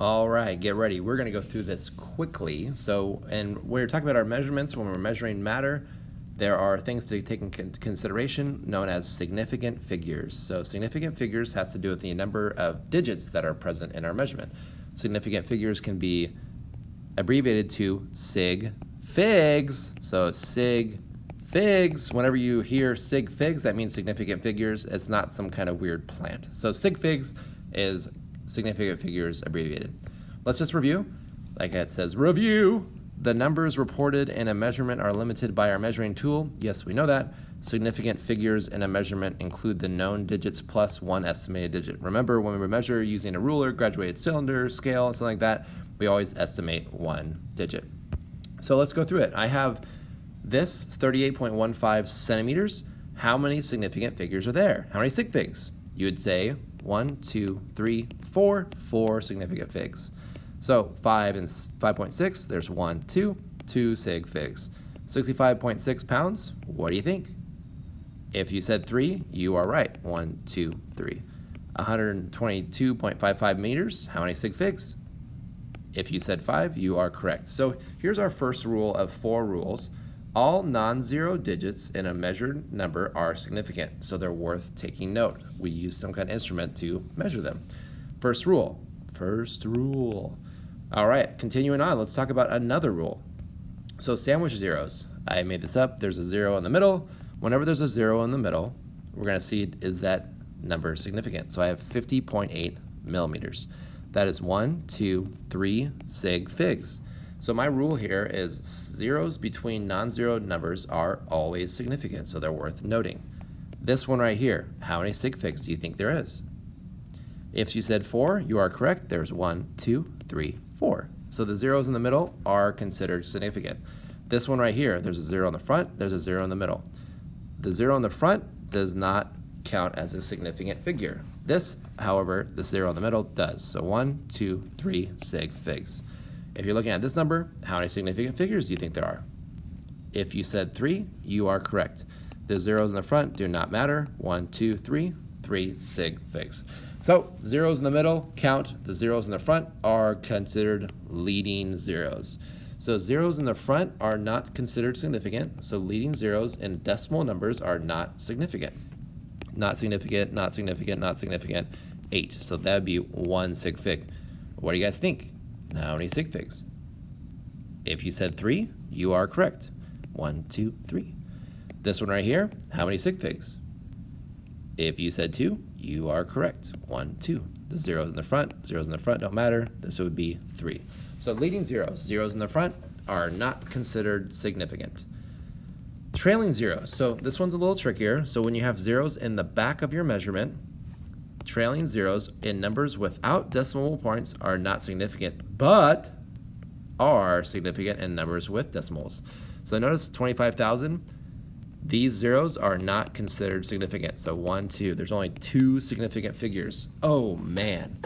All right, get ready. We're going to go through this quickly. So, and we're talking about our measurements. When we're measuring matter, there are things to take into consideration known as significant figures. So significant figures has to do with the number of digits that are present in our measurement. Significant figures can be abbreviated to sig figs. So sig figs, whenever you hear sig figs, that means significant figures. It's not some kind of weird plant. So sig figs is significant figures abbreviated. Let's just review. Like it says, review. The numbers reported in a measurement are limited by our measuring tool. Yes, we know that. Significant figures in a measurement include the known digits plus one estimated digit. Remember, when we measure using a ruler, graduated cylinder, scale, and something like that, we always estimate one digit. So let's go through it. I have this 38.15 centimeters. How many significant figures are there? How many sig figs? You would say 1, 2, 3, 4, 4 significant figs. So 5 and 5.6, there's 1, 2 sig figs. 65.6 pounds, what do you think? If you said 3, you are right. 1, 2, 3. 122.55 meters, how many sig figs? If you said 5, you are correct. So here's our first rule of 4 rules. All non-zero digits in a measured number are significant, so they're worth taking note. We use some kind of instrument to measure them. First rule. All right, continuing on, let's talk about another rule. So sandwich zeros. I made this up. There's a 0 in the middle. Whenever there's a 0 in the middle, we're going to see is that number significant. So I have 50.8 millimeters. That is 1, 2, 3 sig figs. So my rule here is zeros between non-zero numbers are always significant, so they're worth noting. This one right here, how many sig figs do you think there is? If you said 4, you are correct. There's 1, 2, 3, 4. So the zeros in the middle are considered significant. This one right here, there's a 0 in the front, there's a 0 in the middle. The 0 in the front does not count as a significant figure. This, however, the 0 in the middle does. So 1, 2, 3 sig figs. If you're looking at this number, how many significant figures do you think there are? If you said 3, you are correct. The zeros in the front do not matter. 1, 2, 3 sig figs. So zeros in the middle count. The zeros in the front are considered leading zeros. So zeros in the front are not considered significant. So leading zeros in decimal numbers are not significant. Not significant, not significant, not significant. 8. So that would be 1 sig fig. What do you guys think? How many sig figs? If you said 3, you are correct. 1, 2, 3. This one right here, how many sig figs? If you said 2, you are correct. 1, 2. The zeros in the front don't matter. This would be 3. So leading zeros in the front are not considered significant. Trailing zeros. So this one's a little trickier. So when you have zeros in the back of your measurement, trailing zeros in numbers without decimal points are not significant, but are significant in numbers with decimals. So notice 25,000. These zeros are not considered significant. So 1, 2. There's only 2 significant figures. Oh, man.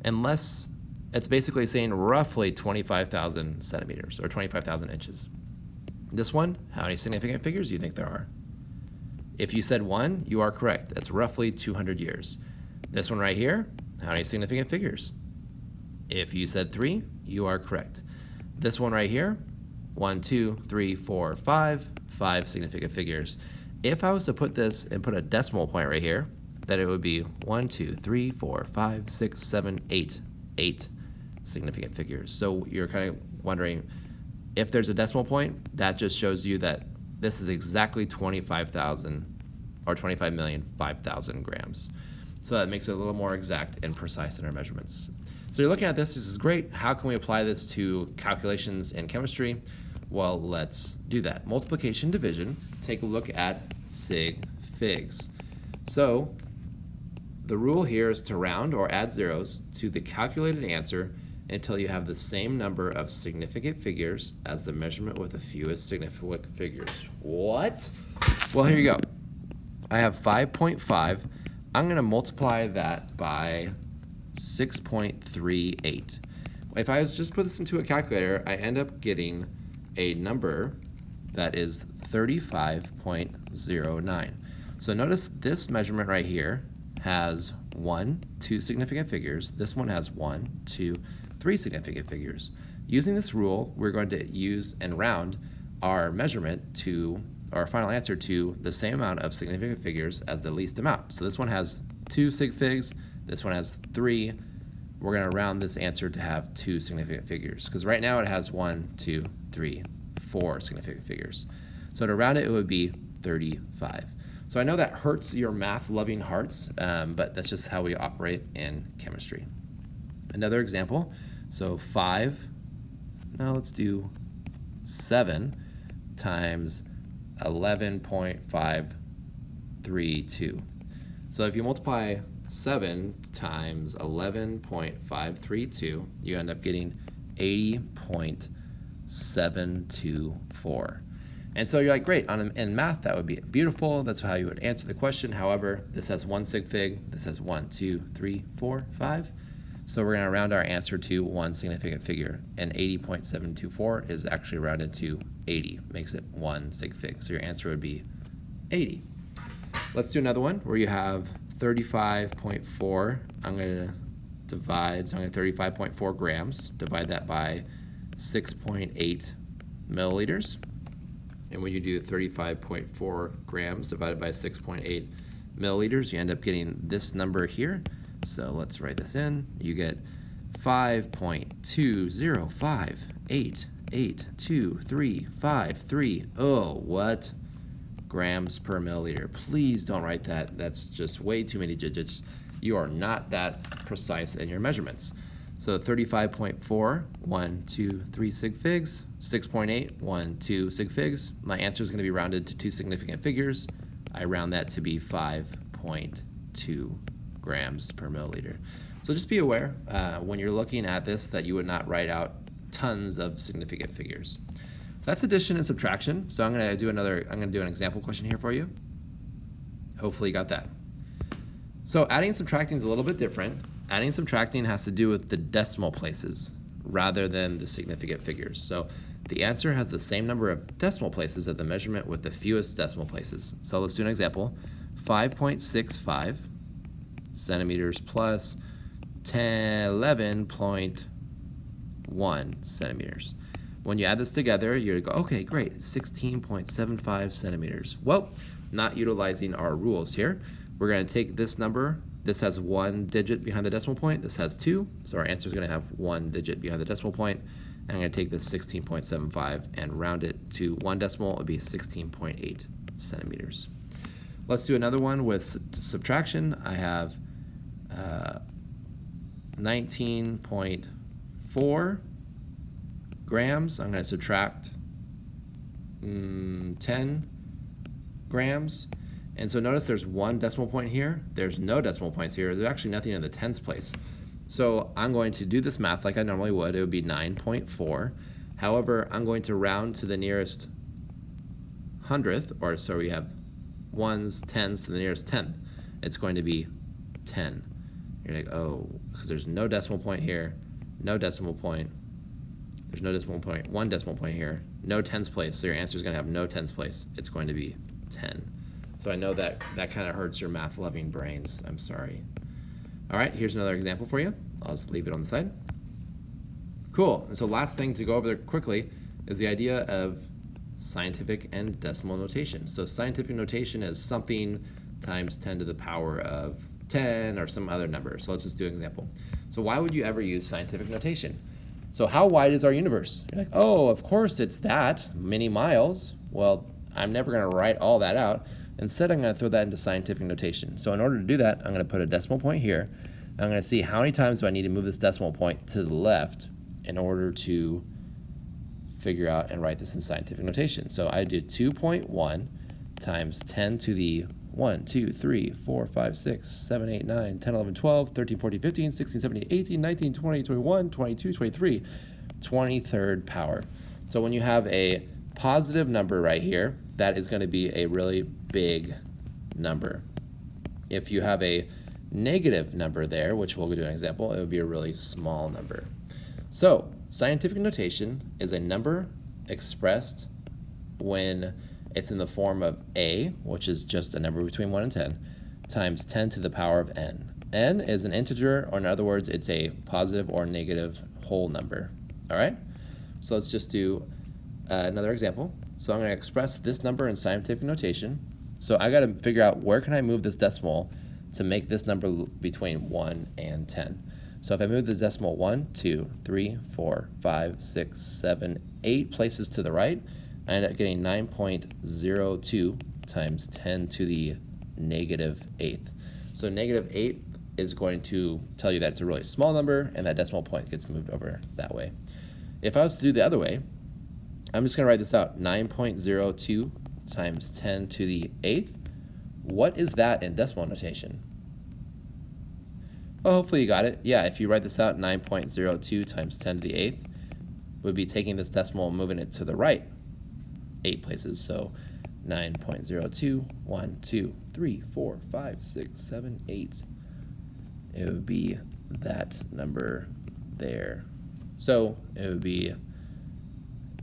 Unless it's basically saying roughly 25,000 centimeters or 25,000 inches. This one, how many significant figures do you think there are? If you said 1, you are correct. That's roughly 200 years. This one right here, how many significant figures? If you said 3, you are correct. This one right here, 1, 2, 3, 4, 5 significant figures. If I was to put this and put a decimal point right here, then it would be 1, 2, 3, 4, 5, 6, 7, 8. 8 significant figures. So you're kind of wondering, if there's a decimal point, that just shows you that this is exactly 25,000 or 25,005,000 grams. So that makes it a little more exact and precise in our measurements. So you're looking at this is great. How can we apply this to calculations in chemistry? Well, let's do that. Multiplication, division. Take a look at sig figs. So the rule here is to round or add zeros to the calculated answer until you have the same number of significant figures as the measurement with the fewest significant figures. What? Well, here you go. I have 5.5. I'm going to multiply that by 6.38. If I was just put this into a calculator, I end up getting a number that is 35.09. So notice this measurement right here has 2 significant figures. This one has 1, 2, 3 significant figures. Using this rule, we're going to use and round our measurement to our final answer to the same amount of significant figures as the least amount. So this one has 2 sig figs, this one has 3. We're going to round this answer to have 2 significant figures, because right now it has 1, 2, 3, 4 significant figures. So to round it, it would be 35. So I know that hurts your math-loving hearts, but that's just how we operate in chemistry. Another example, so 7 times 11.532. So if you multiply 7 times 11.532, you end up getting 80.724. And so you're like, great, in math that would be beautiful, that's how you would answer the question. However, this has 1 sig fig, this has 1, 2, 3, 4, 5. So we're going to round our answer to 1 significant figure, and 80.724 is actually rounded to 80, makes it 1 sig fig. So your answer would be 80. Let's do another one where you have 35.4. I'm going to divide, so I'm going to 35.4 grams, divide that by 6.8 milliliters. And when you do 35.4 grams divided by 6.8 milliliters, you end up getting this number here. So let's write this in. You get 5.205882353. Oh, what? Grams per milliliter. Please don't write that. That's just way too many digits. You are not that precise in your measurements. So 35.4, 1, 2, 3 sig figs. 6.8, 1, 2 sig figs. My answer is going to be rounded to 2 significant figures. I round that to be 5.2 grams per milliliter. So just be aware when you're looking at this that you would not write out tons of significant figures. That's addition and subtraction. So I'm going to do an example question here for you. Hopefully you got that. So adding and subtracting is a little bit different. Adding and subtracting has to do with the decimal places rather than the significant figures. So the answer has the same number of decimal places as the measurement with the fewest decimal places. So let's do an example. 5.65 centimeters plus 11.1 centimeters. When you add this together, you're going to go, okay, great, 16.75 centimeters. Well, not utilizing our rules here. We're going to take this number. This has 1 digit behind the decimal point. This has 2. So our answer is going to have 1 digit behind the decimal point. And I'm going to take this 16.75 and round it to 1 decimal. It would be 16.8 centimeters. Let's do another one with subtraction. I have 19.4 grams. I'm going to subtract 10 grams. And so notice there's 1 decimal point here. There's no decimal points here. There's actually nothing in the tens place. So I'm going to do this math like I normally would. It would be 9.4. However, I'm going to round to the nearest hundredth, or so we have ones, tens to the nearest tenth. It's going to be 10. You're like, oh, because there's no decimal point here, no decimal point. There's no decimal point, 1 decimal point here, no tens place. So your answer is going to have no tens place. It's going to be 10. So I know that kind of hurts your math-loving brains. I'm sorry. All right, here's another example for you. I'll just leave it on the side. Cool. And so last thing to go over there quickly is the idea of scientific and decimal notation. So scientific notation is something times 10 to the power of 10 or some other number. So let's just do an example. So why would you ever use scientific notation? So how wide is our universe? You're like, oh, of course it's that many miles. Well, I'm never going to write all that out. Instead, I'm going to throw that into scientific notation. So in order to do that, I'm going to put a decimal point here. I'm going to see how many times do I need to move this decimal point to the left in order to figure out and write this in scientific notation. So I did 2.1 times 10 to the 1, 2, 3, 4, 5, 6, 7, 8, 9, 10, 11, 12, 13, 14, 15, 16, 17, 18, 19, 20, 21, 22, 23, 23rd power. So when you have a positive number right here, that is going to be a really big number. If you have a negative number there, which we'll do an example, it would be a really small number. So scientific notation is a number expressed when it's in the form of a, which is just a number between 1 and 10, times 10 to the power of n. N is an integer, or in other words, it's a positive or negative whole number. All right? So let's just do another example. So I'm going to express this number in scientific notation. So I got to figure out where can I move this decimal to make this number between 1 and 10. So if I move the decimal 1, 2, 3, 4, 5, 6, 7, 8 places to the right, I end up getting 9.02 times 10 to the negative 8th. So negative 8 is going to tell you that it's a really small number, and that decimal point gets moved over that way. If I was to do the other way, I'm just going to write this out. 9.02 times 10 to the 8th. What is that in decimal notation? Well, hopefully you got it. Yeah, if you write this out, 9.02 times 10 to the 8th would be taking this decimal and moving it to the right 8 places. So 9.02, 1, 2, 3, 4, 5, 6, 7, 8. It would be that number there. So it would be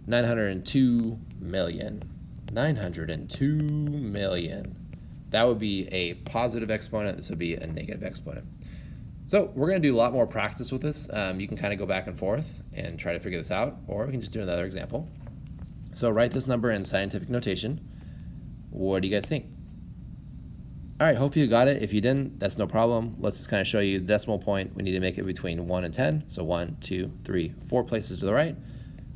902 million. 902 million. That would be a positive exponent. This would be a negative exponent. So we're going to do a lot more practice with this. You can kind of go back and forth and try to figure this out, or we can just do another example. So write this number in scientific notation. What do you guys think? All right, hopefully you got it. If you didn't, that's no problem. Let's just kind of show you the decimal point. We need to make it between 1 and 10. So 1, 2, 3, 4 places to the right.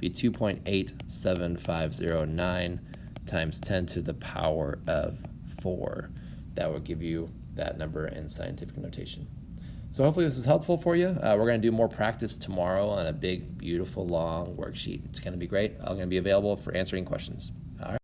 Be 2.87509 times 10 to the power of 4. That would give you that number in scientific notation. So hopefully this is helpful for you. We're going to do more practice tomorrow on a big, beautiful, long worksheet. It's going to be great. I'm going to be available for answering questions.